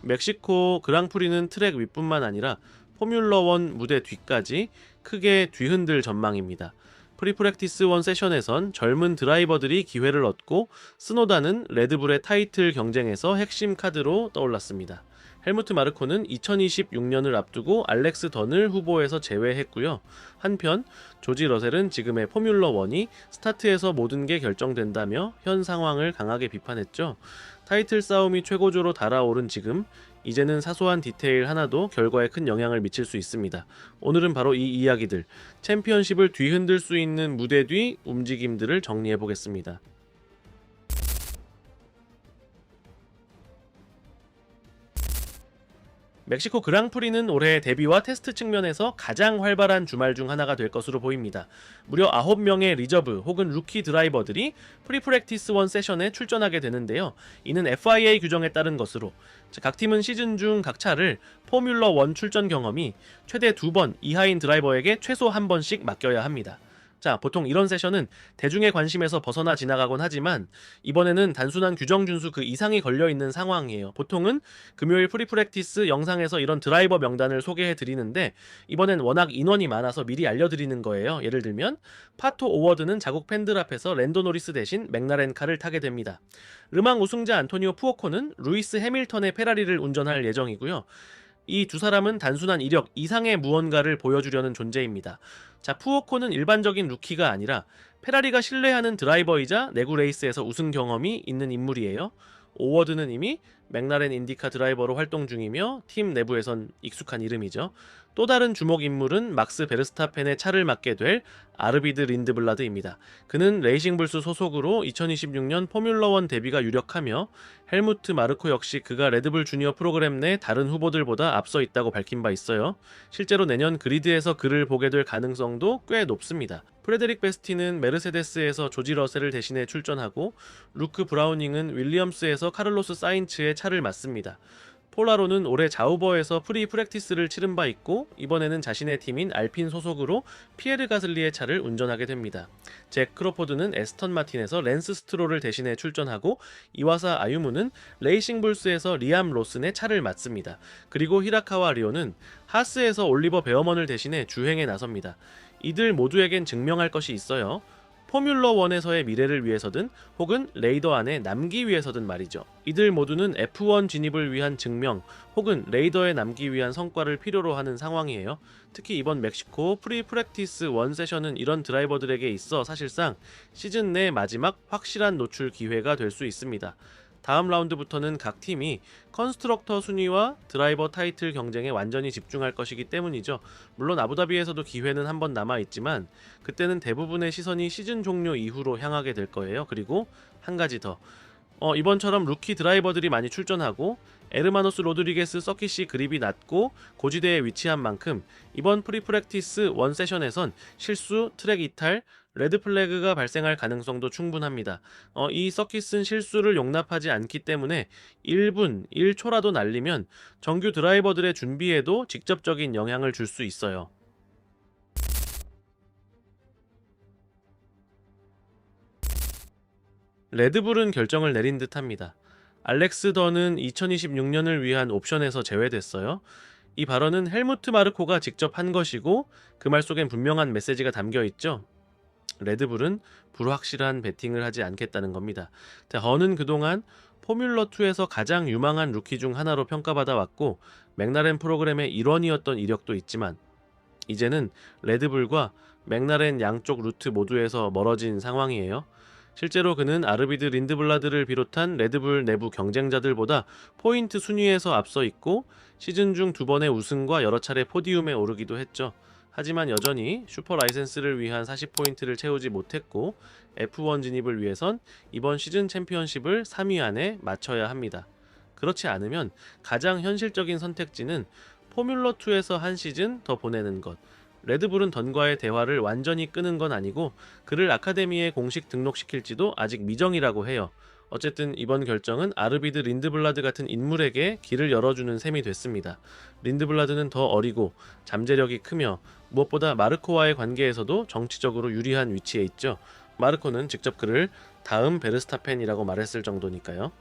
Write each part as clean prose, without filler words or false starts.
멕시코 그랑프리는 트랙 윗뿐만 아니라 포뮬러1 무대 뒤까지 크게 뒤흔들 전망입니다. 프리프랙티스 1 세션에선 젊은 드라이버들이 기회를 얻고 스노다는 레드불의 타이틀 경쟁에서 핵심 카드로 떠올랐습니다. 헬무트 마르코는 2026년을 앞두고 알렉스 던을 후보에서 제외했고요. 한편 조지 러셀은 지금의 포뮬러1이 스타트에서 모든 게 결정된다며 현 상황을 강하게 비판했죠. 타이틀 싸움이 최고조로 달아오른 지금, 이제는 사소한 디테일 하나도 결과에 큰 영향을 미칠 수 있습니다. 오늘은 바로 이 이야기들, 챔피언십을 뒤흔들 수 있는 무대 뒤 움직임들을 정리해보겠습니다. 멕시코 그랑프리는 올해 데뷔와 테스트 측면에서 가장 활발한 주말 중 하나가 될 것으로 보입니다. 무려 9명의 리저브 혹은 루키 드라이버들이 프리프랙티스 1 세션에 출전하게 되는데요. 이는 FIA 규정에 따른 것으로 각 팀은 시즌 중 각 차를 포뮬러 1 출전 경험이 최대 2번 이하인 드라이버에게 최소 1번씩 맡겨야 합니다. 자, 보통 이런 세션은 대중의 관심에서 벗어나 지나가곤 하지만 이번에는 단순한 규정 준수 그 이상이 걸려있는 상황이에요. 보통은 금요일 프리프랙티스 영상에서 이런 드라이버 명단을 소개해 드리는데 이번엔 워낙 인원이 많아서 미리 알려드리는 거예요. 예를 들면 파토 오워드는 자국 팬들 앞에서 랜도 노리스 대신 맥라렌카를 타게 됩니다. 르망 우승자 안토니오 푸오코는 루이스 해밀턴의 페라리를 운전할 예정이고요. 이 두 사람은 단순한 이력 이상의 무언가를 보여주려는 존재입니다. 자, 푸오코는 일반적인 루키가 아니라 페라리가 신뢰하는 드라이버이자 내구 레이스에서 우승 경험이 있는 인물이에요. 오워드는 이미 맥라렌 인디카 드라이버로 활동 중이며 팀 내부에선 익숙한 이름이죠. 또 다른 주목 인물은 막스 베르스타펜의 차를 맡게 될 아르비드 린드블라드입니다. 그는 레이싱불스 소속으로 2026년 포뮬러1 데뷔가 유력하며 헬무트 마르코 역시 그가 레드불 주니어 프로그램 내 다른 후보들보다 앞서 있다고 밝힌 바 있어요. 실제로 내년 그리드에서 그를 보게 될 가능성도 꽤 높습니다. 프레데릭 베스티는 메르세데스에서 조지 러셀을 대신해 출전하고 루크 브라우닝은 윌리엄스에서 카를로스 사인츠의 차를 맡습니다. 폴라로는 올해 자우버에서 프리 프랙티스를 치른 바 있고 이번에는 자신의 팀인 알핀 소속으로 피에르 가슬리의 차를 운전하게 됩니다. 잭 크로포드는 에스턴 마틴에서 랜스 스트롤을 대신해 출전하고 이와사 아유무는 레이싱불스에서 리암 로슨의 차를 맡습니다. 그리고 히라카와 리오는 하스에서 올리버 베어먼을 대신해 주행에 나섭니다. 이들 모두에겐 증명할 것이 있어요. 포뮬러1에서의 미래를 위해서든 혹은 레이더 안에 남기 위해서든 말이죠. 이들 모두는 F1 진입을 위한 증명 혹은 레이더에 남기 위한 성과를 필요로 하는 상황이에요. 특히 이번 멕시코 프리 프랙티스 1 세션은 이런 드라이버들에게 있어 사실상 시즌 내 마지막 확실한 노출 기회가 될 수 있습니다. 다음 라운드부터는 각 팀이 컨스트럭터 순위와 드라이버 타이틀 경쟁에 완전히 집중할 것이기 때문이죠. 물론 아부다비에서도 기회는 한 번 남아있지만 그때는 대부분의 시선이 시즌 종료 이후로 향하게 될 거예요. 그리고 한 가지 더, 이번처럼 루키 드라이버들이 많이 출전하고 에르마노스 로드리게스 서킷이 그립이 낮고 고지대에 위치한 만큼 이번 프리프랙티스 1 세션에선 실수, 트랙 이탈, 레드 플래그가 발생할 가능성도 충분합니다. 이 서킷은 실수를 용납하지 않기 때문에 1분, 1초라도 날리면 정규 드라이버들의 준비에도 직접적인 영향을 줄 수 있어요. 레드불은 결정을 내린 듯합니다. 알렉스 던은 2026년을 위한 옵션에서 제외됐어요. 이 발언은 헬무트 마르코가 직접 한 것이고 그 말 속엔 분명한 메시지가 담겨 있죠. 레드불은 불확실한 배팅을 하지 않겠다는 겁니다. 던은 그동안 포뮬러2에서 가장 유망한 루키 중 하나로 평가받아 왔고 맥라렌 프로그램의 일원이었던 이력도 있지만 이제는 레드불과 맥라렌 양쪽 루트 모두에서 멀어진 상황이에요. 실제로 그는 아르비드 린드블라드를 비롯한 레드불 내부 경쟁자들보다 포인트 순위에서 앞서 있고 시즌 중 2번의 우승과 여러 차례 포디움에 오르기도 했죠. 하지만 여전히 슈퍼 라이센스를 위한 40포인트를 채우지 못했고 F1 진입을 위해선 이번 시즌 챔피언십을 3위 안에 맞춰야 합니다. 그렇지 않으면 가장 현실적인 선택지는 포뮬러2에서 한 시즌 더 보내는 것. 레드불은 던과의 대화를 완전히 끄는 건 아니고 그를 아카데미에 공식 등록시킬지도 아직 미정이라고 해요. 어쨌든 이번 결정은 아르비드 린드블라드 같은 인물에게 길을 열어주는 셈이 됐습니다. 린드블라드는 더 어리고 잠재력이 크며 무엇보다 마르코와의 관계에서도 정치적으로 유리한 위치에 있죠. 마르코는 직접 그를 다음 베르스타펜이라고 말했을 정도니까요.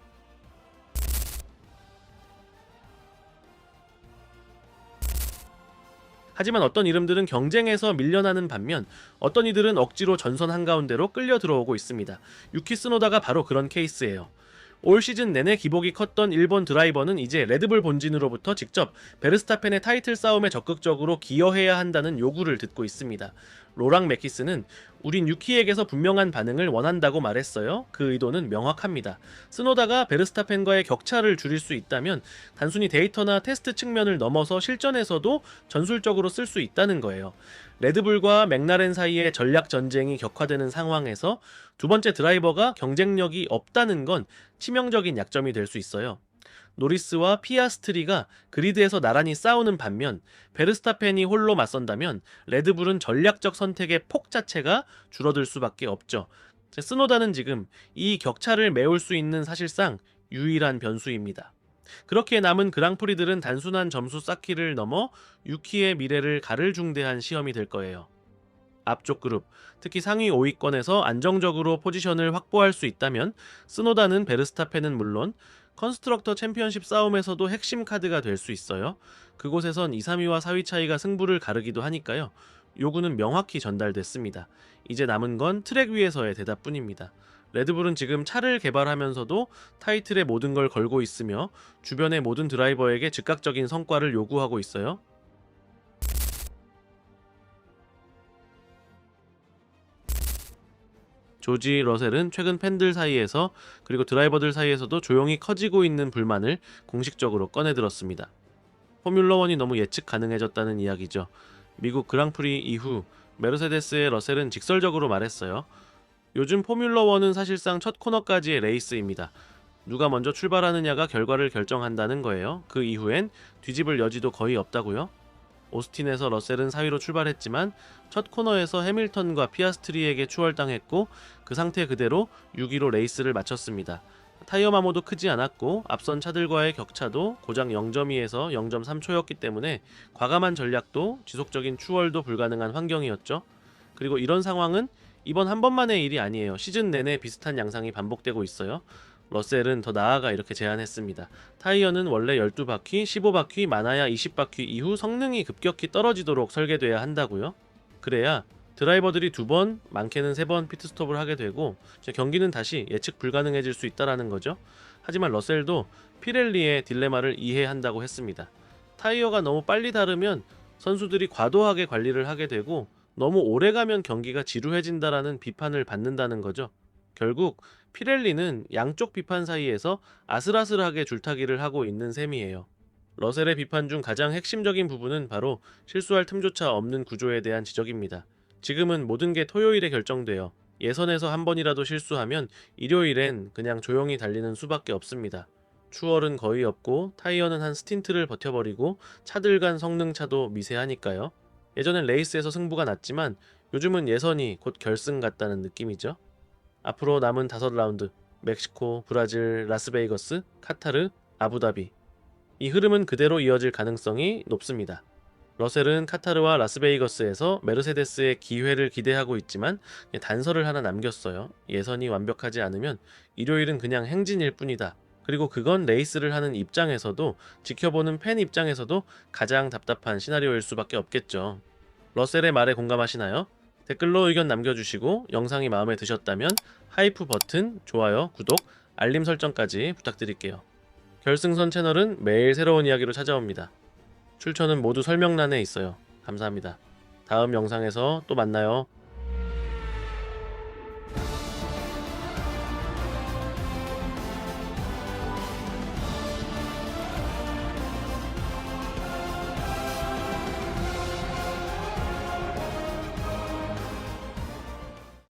하지만 어떤 이름들은 경쟁에서 밀려나는 반면 어떤 이들은 억지로 전선 한가운데로 끌려 들어오고 있습니다. 유키 쓰노다가 바로 그런 케이스예요. 올 시즌 내내 기복이 컸던 일본 드라이버는 이제 레드불 본진으로부터 직접 베르스타펜의 타이틀 싸움에 적극적으로 기여해야 한다는 요구를 듣고 있습니다. 로랑 메키스는 우린 유키에게서 분명한 반응을 원한다고 말했어요. 그 의도는 명확합니다. 쓰노다가 베르스타펜과의 격차를 줄일 수 있다면 단순히 데이터나 테스트 측면을 넘어서 실전에서도 전술적으로 쓸 수 있다는 거예요. 레드불과 맥라렌 사이의 전략 전쟁이 격화되는 상황에서 두 번째 드라이버가 경쟁력이 없다는 건 치명적인 약점이 될 수 있어요. 노리스와 피아스트리가 그리드에서 나란히 싸우는 반면 베르스타펜이 홀로 맞선다면 레드불은 전략적 선택의 폭 자체가 줄어들 수밖에 없죠. 스노다는 지금 이 격차를 메울 수 있는 사실상 유일한 변수입니다. 그렇게 남은 그랑프리들은 단순한 점수 쌓기를 넘어 유키의 미래를 가를 중대한 시험이 될 거예요. 앞쪽 그룹, 특히 상위 5위권에서 안정적으로 포지션을 확보할 수 있다면 스노다는 베르스타펜은 물론 컨스트럭터 챔피언십 싸움에서도 핵심 카드가 될 수 있어요. 그곳에선 2, 3위와 4위 차이가 승부를 가르기도 하니까요. 요구는 명확히 전달됐습니다. 이제 남은 건 트랙 위에서의 대답뿐입니다. 레드불은 지금 차를 개발하면서도 타이틀에 모든 걸 걸고 있으며 주변의 모든 드라이버에게 즉각적인 성과를 요구하고 있어요. 조지 러셀은 최근 팬들 사이에서 그리고 드라이버들 사이에서도 조용히 커지고 있는 불만을 공식적으로 꺼내들었습니다. 포뮬러1이 너무 예측 가능해졌다는 이야기죠. 미국 그랑프리 이후 메르세데스의 러셀은 직설적으로 말했어요. 요즘 포뮬러1은 사실상 첫 코너까지의 레이스입니다. 누가 먼저 출발하느냐가 결과를 결정한다는 거예요. 그 이후엔 뒤집을 여지도 거의 없다고요. 오스틴에서 러셀은 4위로 출발했지만 첫 코너에서 해밀턴과 피아스트리에게 추월당했고 그 상태 그대로 6위로 레이스를 마쳤습니다. 타이어 마모도 크지 않았고 앞선 차들과의 격차도 고작 0.2에서 0.3초였기 때문에 과감한 전략도 지속적인 추월도 불가능한 환경이었죠. 그리고 이런 상황은 이번 한 번만의 일이 아니에요. 시즌 내내 비슷한 양상이 반복되고 있어요. 러셀은 더 나아가 이렇게 제안했습니다. 타이어는 원래 12바퀴, 15바퀴, 많아야 20바퀴 이후 성능이 급격히 떨어지도록 설계돼야 한다고요. 그래야 드라이버들이 2번, 많게는 3번 피트스톱을 하게 되고 경기는 다시 예측 불가능해질 수 있다는 거죠. 하지만 러셀도 피렐리의 딜레마를 이해한다고 했습니다. 타이어가 너무 빨리 다르면 선수들이 과도하게 관리를 하게 되고 너무 오래 가면 경기가 지루해진다라는 비판을 받는다는 거죠. 결국 피렐리는 양쪽 비판 사이에서 아슬아슬하게 줄타기를 하고 있는 셈이에요. 러셀의 비판 중 가장 핵심적인 부분은 바로 실수할 틈조차 없는 구조에 대한 지적입니다. 지금은 모든 게 토요일에 결정돼요. 예선에서 한 번이라도 실수하면 일요일엔 그냥 조용히 달리는 수밖에 없습니다. 추월은 거의 없고 타이어는 한 스틴트를 버텨버리고 차들 간 성능차도 미세하니까요. 예전엔 레이스에서 승부가 났지만 요즘은 예선이 곧 결승 같다는 느낌이죠. 앞으로 남은 5라운드, 멕시코, 브라질, 라스베이거스, 카타르, 아부다비. 이 흐름은 그대로 이어질 가능성이 높습니다. 러셀은 카타르와 라스베이거스에서 메르세데스의 기회를 기대하고 있지만 단서를 하나 남겼어요. 예선이 완벽하지 않으면 일요일은 그냥 행진일 뿐이다. 그리고 그건 레이스를 하는 입장에서도 지켜보는 팬 입장에서도 가장 답답한 시나리오일 수밖에 없겠죠. 러셀의 말에 공감하시나요? 댓글로 의견 남겨주시고 영상이 마음에 드셨다면 하이프 버튼, 좋아요, 구독, 알림 설정까지 부탁드릴게요. 결승선 채널은 매일 새로운 이야기로 찾아옵니다. 출처는 모두 설명란에 있어요. 감사합니다. 다음 영상에서 또 만나요.